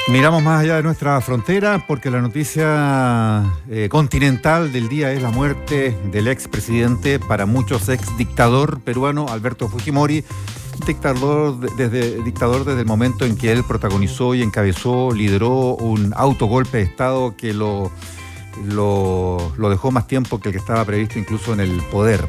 Miramos más allá de nuestra frontera porque la noticia continental del día es la muerte del expresidente, para muchos exdictador peruano, Alberto Fujimori, dictador desde el momento en que él protagonizó y encabezó, lideró un autogolpe de Estado que lo dejó más tiempo que el que estaba previsto incluso en el poder.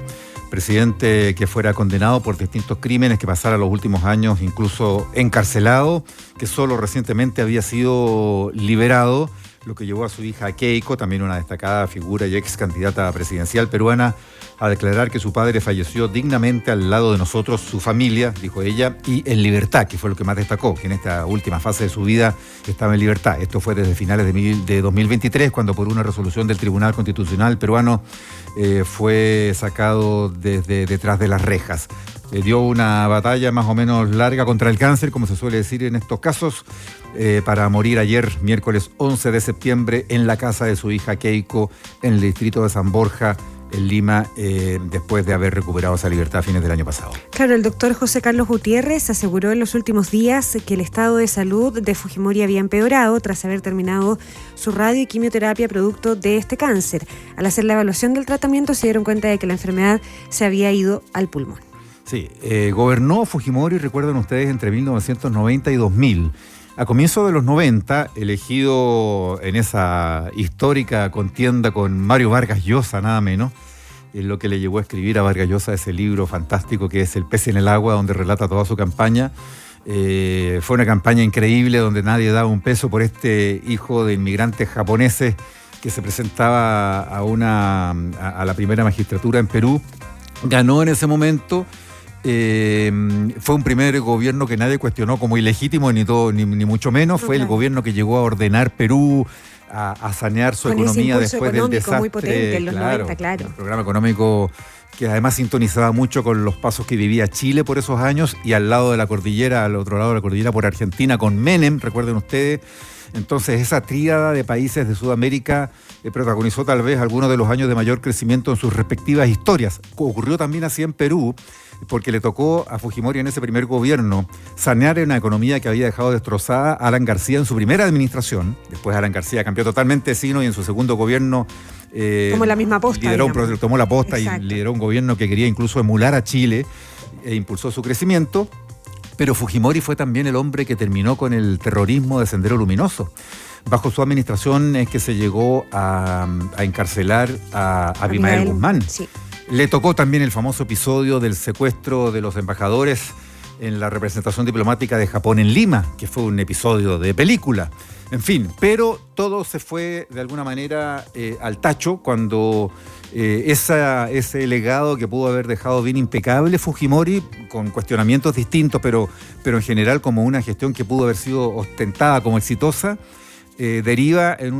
Presidente que fuera condenado por distintos crímenes, que pasara los últimos años incluso encarcelado, que solo recientemente había sido liberado, lo que llevó a su hija Keiko, también una destacada figura y ex candidata presidencial peruana, a declarar que su padre falleció dignamente al lado de nosotros, su familia, dijo ella, y en libertad, que fue lo que más destacó, que en esta última fase de su vida estaba en libertad. Esto fue desde finales de 2023, cuando por una resolución del Tribunal Constitucional peruano fue sacado desde detrás de las rejas. Dio una batalla más o menos larga contra el cáncer, como se suele decir en estos casos, para morir ayer, miércoles 11 de septiembre, en la casa de su hija Keiko, en el distrito de San Borja, en Lima, después de haber recuperado esa libertad a fines del año pasado. Claro, el doctor José Carlos Gutiérrez aseguró en los últimos días que el estado de salud de Fujimori había empeorado tras haber terminado su radio y quimioterapia producto de este cáncer. Al hacer la evaluación del tratamiento se dieron cuenta de que la enfermedad se había ido al pulmón. Sí, gobernó Fujimori, recuerdan ustedes, entre 1990 y 2000. A comienzos de los 90, elegido en esa histórica contienda con Mario Vargas Llosa, nada menos, es lo que le llevó a escribir a Vargas Llosa ese libro fantástico que es El pez en el agua, donde relata toda su campaña. Fue una campaña increíble donde nadie daba un peso por este hijo de inmigrantes japoneses que se presentaba a la primera magistratura en Perú. Ganó en ese momento. Fue un primer gobierno que nadie cuestionó como ilegítimo, ni mucho menos. Fue el gobierno que llegó a ordenar Perú, a sanear su economía después del desastre. Muy potente en los 90, claro. Un programa económico que además sintonizaba mucho con los pasos que vivía Chile por esos años, y al lado de la cordillera, al otro lado de la cordillera por Argentina, con Menem, recuerden ustedes. Entonces esa tríada de países de Sudamérica protagonizó tal vez algunos de los años de mayor crecimiento en sus respectivas historias. Ocurrió también así en Perú, porque le tocó a Fujimori en ese primer gobierno sanear una economía que había dejado destrozada a Alan García en su primera administración. Después Alan García cambió totalmente de signo y en su segundo gobierno tomó la misma posta, tomó la posta. Exacto. Y lideró un gobierno que quería incluso emular a Chile e impulsó su crecimiento. Pero Fujimori fue también el hombre que terminó con el terrorismo de Sendero Luminoso. Bajo su administración es que se llegó a encarcelar a Abimael Guzmán. Sí. Le tocó también el famoso episodio del secuestro de los embajadores en la representación diplomática de Japón en Lima, que fue un episodio de película. En fin, pero todo se fue de alguna manera al tacho cuando ese legado que pudo haber dejado bien impecable Fujimori, con cuestionamientos distintos, pero en general como una gestión que pudo haber sido ostentada como exitosa, deriva en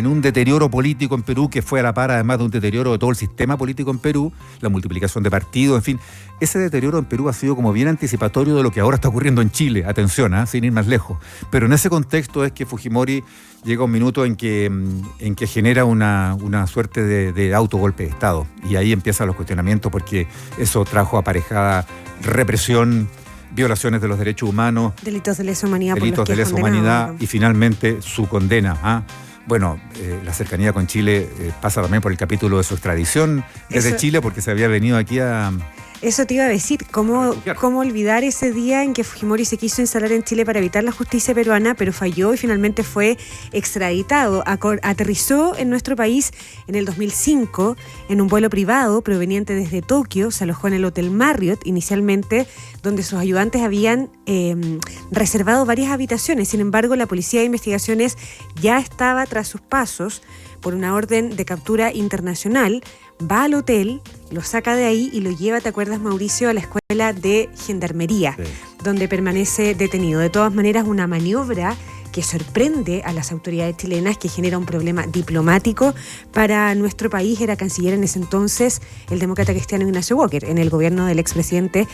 un deterioro político en Perú, que fue a la par además de un deterioro de todo el sistema político en Perú, la multiplicación de partidos, en fin. Ese deterioro en Perú ha sido como bien anticipatorio de lo que ahora está ocurriendo en Chile, atención, sin ir más lejos. Pero en ese contexto es que Fujimori llega un minuto en que genera una suerte de autogolpe de Estado, y ahí empiezan los cuestionamientos, porque eso trajo aparejada represión, violaciones de los derechos humanos, delitos de lesa humanidad, y finalmente su condena. Bueno, la cercanía con Chile pasa también por el capítulo de su extradición desde Chile, porque se había venido aquí a... Eso te iba a decir, ¿cómo olvidar ese día en que Fujimori se quiso instalar en Chile para evitar la justicia peruana, pero falló y finalmente fue extraditado? Aterrizó en nuestro país en el 2005 en un vuelo privado proveniente desde Tokio, se alojó en el Hotel Marriott inicialmente, donde sus ayudantes habían reservado varias habitaciones. Sin embargo, la Policía de Investigaciones ya estaba tras sus pasos por una orden de captura internacional. Va al hotel, lo saca de ahí y lo lleva, ¿te acuerdas, Mauricio?, a la escuela de gendarmería, sí, donde permanece detenido. De todas maneras, una maniobra que que sorprende a las autoridades chilenas, que genera un problema diplomático para nuestro país. Era canciller en ese entonces el demócrata cristiano Ignacio Walker, en el gobierno del expresidente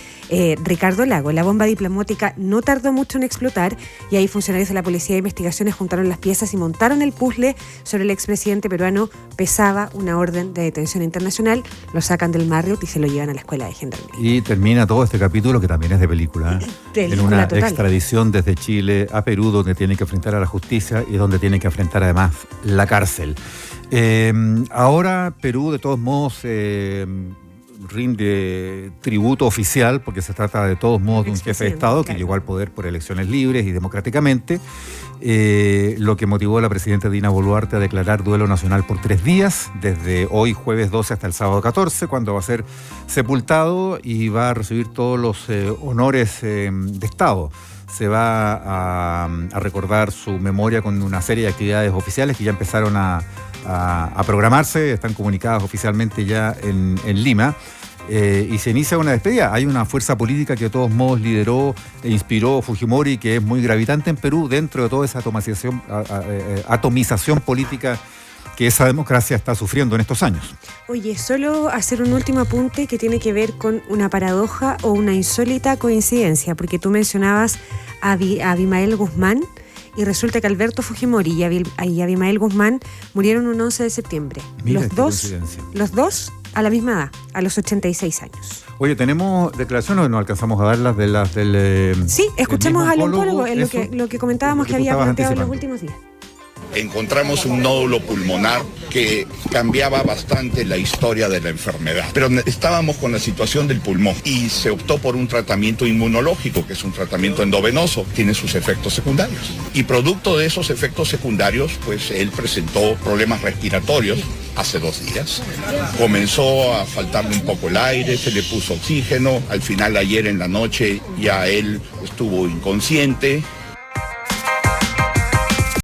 Ricardo Lagos. La bomba diplomática no tardó mucho en explotar y ahí funcionarios de la Policía de Investigaciones juntaron las piezas y montaron el puzzle sobre el expresidente peruano. Pesaba una orden de detención internacional, lo sacan del Marriott y se lo llevan a la escuela de gendarmería. Y termina todo este capítulo, que también es de película, en una total extradición desde Chile a Perú, donde tiene que enfrentar a la justicia y donde tiene que enfrentar además la cárcel. Ahora Perú, de todos modos, rinde tributo oficial, porque se trata de todos modos de un jefe de Estado que llegó al poder por elecciones libres y democráticamente, lo que motivó a la presidenta Dina Boluarte a declarar duelo nacional por 3 días, desde hoy jueves 12 hasta el sábado 14, cuando va a ser sepultado y va a recibir todos los honores de Estado. Se va a recordar su memoria con una serie de actividades oficiales que ya empezaron a programarse, están comunicadas oficialmente ya en Lima, y se inicia una despedida. Hay una fuerza política que de todos modos lideró e inspiró Fujimori, que es muy gravitante en Perú, dentro de toda esa atomización política que esa democracia está sufriendo en estos años. Oye, solo hacer un último apunte que tiene que ver con una paradoja o una insólita coincidencia, porque tú mencionabas a Abimael Guzmán, y resulta que Alberto Fujimori y Abimael Guzmán murieron un 11 de septiembre. Mira, los dos a la misma edad, a los 86 años. Oye, ¿tenemos declaraciones o no alcanzamos a darlas de las del... Sí, escuchemos al oncólogo, lo que comentábamos que había planteado en los últimos días. Encontramos un nódulo pulmonar que cambiaba bastante la historia de la enfermedad. Pero estábamos con la situación del pulmón y se optó por un tratamiento inmunológico, que es un tratamiento endovenoso, tiene sus efectos secundarios. Y producto de esos efectos secundarios, pues él presentó problemas respiratorios hace 2 días. Comenzó a faltarle un poco el aire, se le puso oxígeno. Al final, ayer en la noche, ya él estuvo inconsciente.